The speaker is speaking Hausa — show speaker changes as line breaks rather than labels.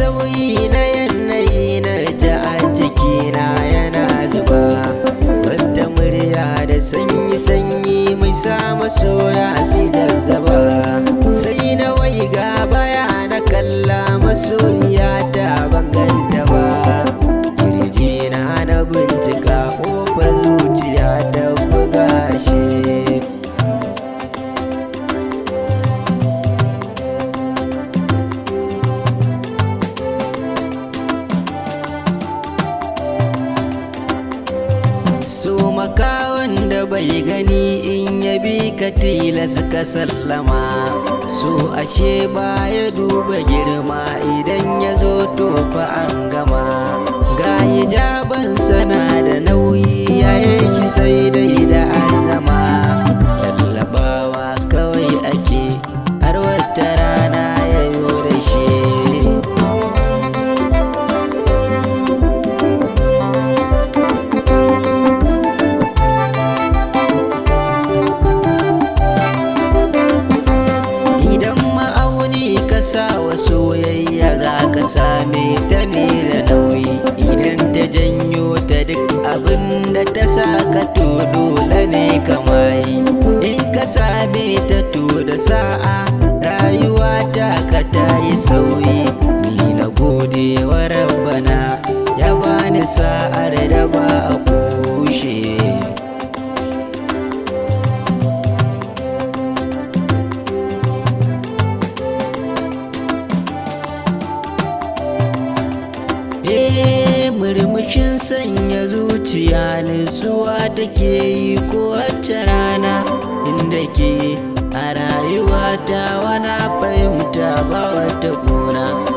sauyi na yanayi na ji a jikina yana zuba, wadda murya da sanyi-sanyi mai sa masoya su jazzaba. Sai na waiga baya na kalla masoyiya ta ban ganta ba, kirjina na bincika ƙofar zuciya ta buga shi. So makawan da bai gani in ya bi ka tilas ka sallama, so ashe ba ya duba girma idan ya zo to fa an gama. Ga hijaban sana da nauyi ya shi sai dai da azama, lallabawa kawai ake har wata rana ya yo da shi. Sawa soyayya za ka same ta ne da nauyi, idan ta janyo ta duk abin da ta saka to dole ne kamayi. In ka same ta to da sa'a rayuwa ta ka ta yi sauyi. Ni na gode wa rabbana ya bani sa'ar da ba a kushe. Murmushin sanya zuciya nutsuwa take yi kowace rana, inda ke a rayuwa ta wana fahimta ba wata gona.